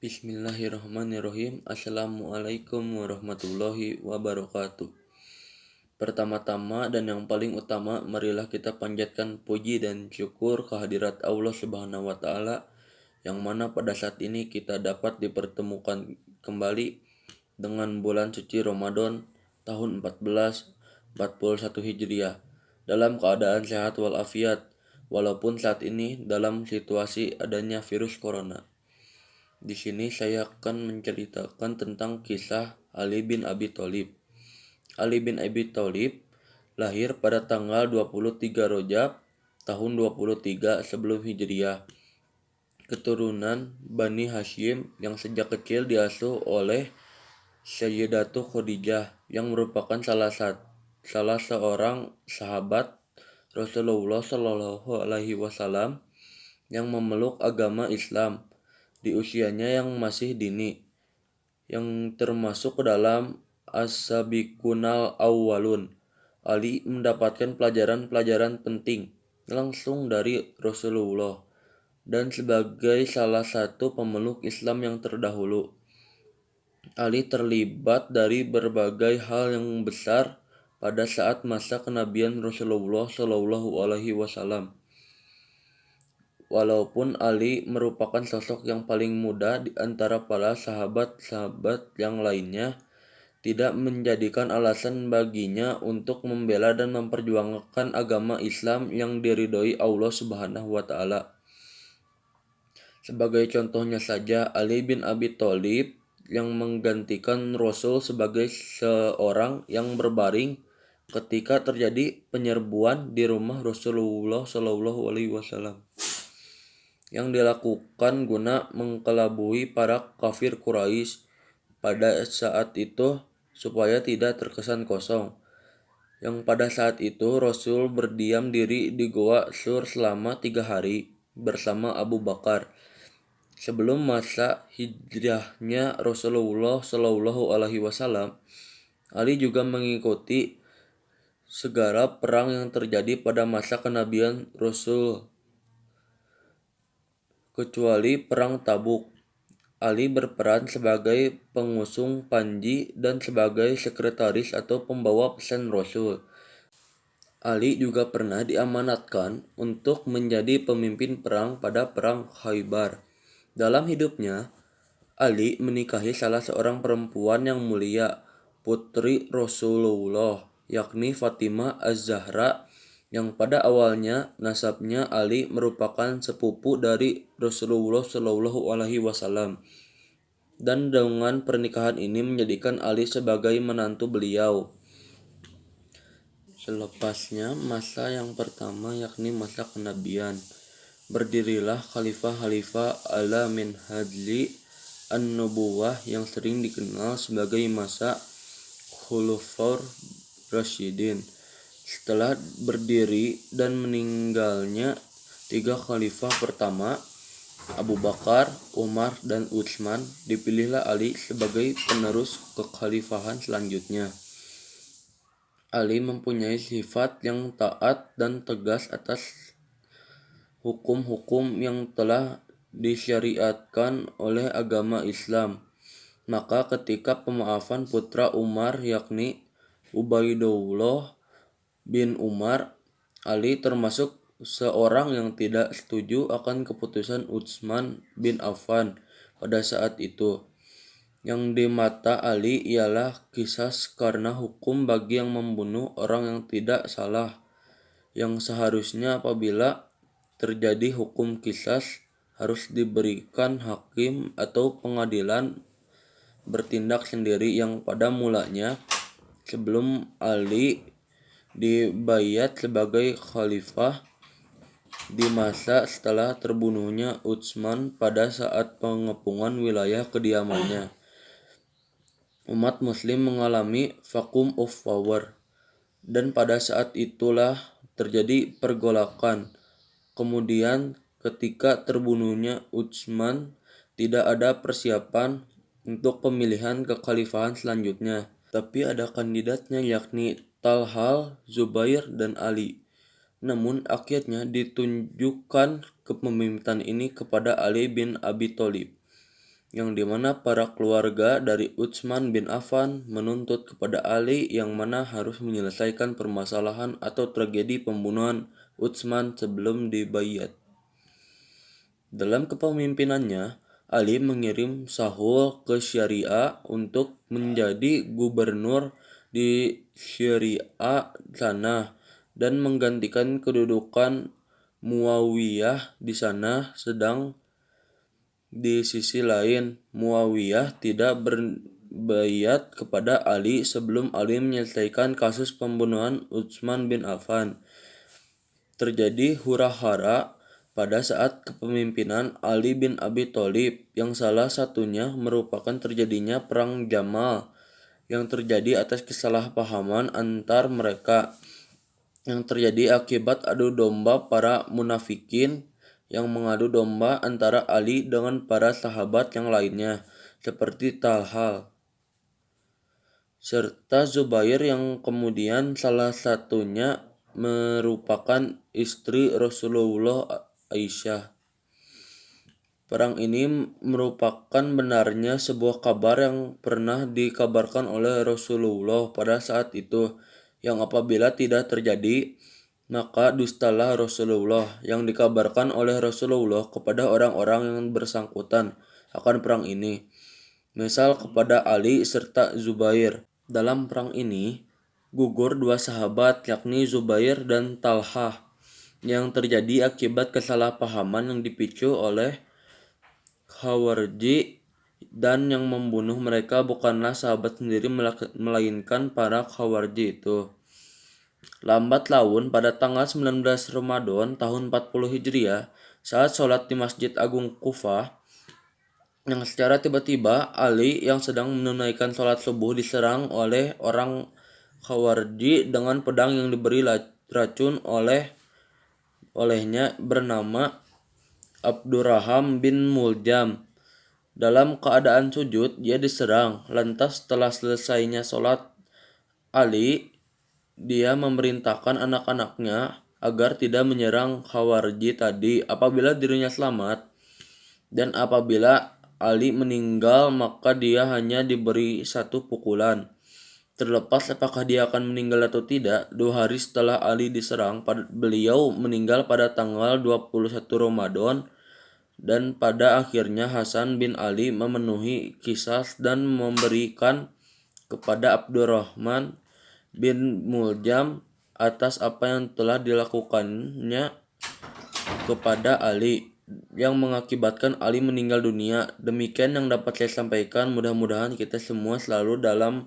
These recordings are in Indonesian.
Bismillahirrahmanirrahim. Assalamualaikum warahmatullahi wabarakatuh. Pertama-tama dan yang paling utama, marilah kita panjatkan puji dan syukur kehadirat Allah Subhanahu wa taala yang mana pada saat ini kita dapat dipertemukan kembali dengan bulan suci Ramadan tahun 1441 Hijriah dalam keadaan sehat walafiat walaupun saat ini dalam situasi adanya virus corona. Di sini saya akan menceritakan tentang kisah Ali bin Abi Thalib. Ali bin Abi Thalib lahir pada tanggal 23 Rajab tahun 23 sebelum Hijriah. Keturunan Bani Hashim yang sejak kecil diasuh oleh Sayyidatu Khadijah yang merupakan salah seorang sahabat Rasulullah Shallallahu Alaihi Wasallam yang memeluk agama Islam di usianya yang masih dini, yang termasuk ke dalam as-sabiqunal awwalun. Ali mendapatkan pelajaran-pelajaran penting langsung dari Rasulullah dan sebagai salah satu pemeluk Islam yang terdahulu. Ali terlibat dari berbagai hal yang besar pada saat masa kenabian Rasulullah Shallallahu Alaihi Wasallam. Walaupun Ali merupakan sosok yang paling muda di antara para sahabat-sahabat yang lainnya, tidak menjadikan alasan baginya untuk membela dan memperjuangkan agama Islam yang diridhoi Allah Subhanahu wa taala. Sebagai contohnya saja, Ali bin Abi Thalib yang menggantikan Rasul sebagai seorang yang berbaring ketika terjadi penyerbuan di rumah Rasulullah Shallallahu Alaihi Wasallam yang dilakukan guna mengkelabui para kafir Quraisy pada saat itu supaya tidak terkesan kosong. Yang pada saat itu Rasul berdiam diri di Goa Sur selama 3 hari bersama Abu Bakar. Sebelum masa hijrahnya Rasulullah Shallallahu Alaihi Wasallam, Ali juga mengikuti segala perang yang terjadi pada masa kenabian Rasul, kecuali perang Tabuk. Ali berperan sebagai pengusung panji dan sebagai sekretaris atau pembawa pesan Rasul. Ali juga pernah diamanatkan untuk menjadi pemimpin perang pada perang Khaybar. Dalam hidupnya, Ali menikahi salah seorang perempuan yang mulia, putri Rasulullah, yakni Fatimah Az-Zahra, yang pada awalnya nasabnya Ali merupakan sepupu dari Rasulullah Shallallahu Alaihi Wasallam, dan dengan pernikahan ini menjadikan Ali sebagai menantu beliau. Selepasnya masa yang pertama yakni masa kenabian, berdirilah khalifah-khalifah ala minhajli an-nubuwah yang sering dikenal sebagai masa Khulafaur Rasyidin. Setelah berdiri dan meninggalnya 3 khalifah pertama, Abu Bakar, Umar, dan Utsman, dipilihlah Ali sebagai penerus kekhalifahan selanjutnya. Ali mempunyai sifat yang taat dan tegas atas hukum-hukum yang telah disyariatkan oleh agama Islam. Maka ketika pemaafan putra Umar yakni Ubaidullah bin Umar, Ali termasuk seorang yang tidak setuju akan keputusan Utsman bin Affan pada saat itu. Yang di mata Ali ialah qisas karena hukum bagi yang membunuh orang yang tidak salah, yang seharusnya apabila terjadi hukum qisas harus diberikan hakim atau pengadilan bertindak sendiri, yang pada mulanya sebelum Ali dibayat sebagai khalifah di masa setelah terbunuhnya Utsman pada saat pengepungan wilayah kediamannya, umat muslim mengalami vacuum of power, dan pada saat itulah terjadi pergolakan. Kemudian ketika terbunuhnya Utsman, tidak ada persiapan untuk pemilihan kekhalifahan selanjutnya, tapi ada kandidatnya yakni Talhah, Zubair, dan Ali. Namun akhirnya ditunjukkan kepemimpinan ini kepada Ali bin Abi Thalib. yang dimana para keluarga dari Utsman bin Affan menuntut kepada Ali yang mana harus menyelesaikan permasalahan atau tragedi pembunuhan Utsman sebelum dibayat. Dalam kepemimpinannya, Ali mengirim Sahul ke Syria untuk menjadi gubernur di Syria sana dan menggantikan kedudukan Muawiyah di sana, sedang di sisi lain, Muawiyah tidak berbayat kepada Ali sebelum Ali menyelesaikan kasus pembunuhan Utsman bin Affan. Terjadi hura-hara pada saat kepemimpinan Ali bin Abi Thalib, yang salah satunya merupakan terjadinya Perang Jamal yang terjadi atas kesalahpahaman antar mereka, yang terjadi akibat adu domba para munafikin yang mengadu domba antara Ali dengan para sahabat yang lainnya seperti Talha serta Zubair yang kemudian salah satunya merupakan istri Rasulullah Aisyah. Perang ini merupakan benarnya sebuah kabar yang pernah dikabarkan oleh Rasulullah pada saat itu, yang apabila tidak terjadi, maka dustalah Rasulullah yang dikabarkan oleh Rasulullah kepada orang-orang yang bersangkutan akan perang ini, misal kepada Ali serta Zubair. Dalam perang ini, gugur dua sahabat yakni Zubair dan Talha yang terjadi akibat kesalahpahaman yang dipicu oleh Khawarij, dan yang membunuh mereka bukanlah sahabat sendiri melainkan para Khawarij itu. Lambat laun pada tanggal 19 Ramadan tahun 40 Hijriah, saat sholat di Masjid Agung Kufah, yang secara tiba-tiba Ali yang sedang menunaikan sholat subuh diserang oleh orang Khawarij dengan pedang yang diberi racun olehnya bernama Abdurraham bin Muljam. Dalam keadaan sujud, dia diserang. Lantas setelah selesainya sholat Ali, dia memerintahkan anak-anaknya agar tidak menyerang Khawarij tadi apabila dirinya selamat. Dan apabila Ali meninggal, maka dia hanya diberi satu pukulan. Terlepas apakah dia akan meninggal atau tidak, 2 hari setelah Ali diserang, beliau meninggal pada tanggal 21 Ramadan. Dan pada akhirnya Hasan bin Ali memenuhi kisah dan memberikan kepada Abdurrahman bin Muljam atas apa yang telah dilakukannya kepada Ali, yang mengakibatkan Ali meninggal dunia. Demikian yang dapat saya sampaikan. Mudah-mudahan kita semua selalu dalam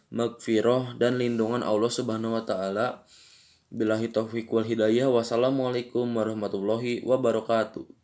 maghfirah dan lindungan Allah Subhanahu wa taala. Billahi taufiq wal hidayah. Wassalamualaikum warahmatullahi wabarakatuh.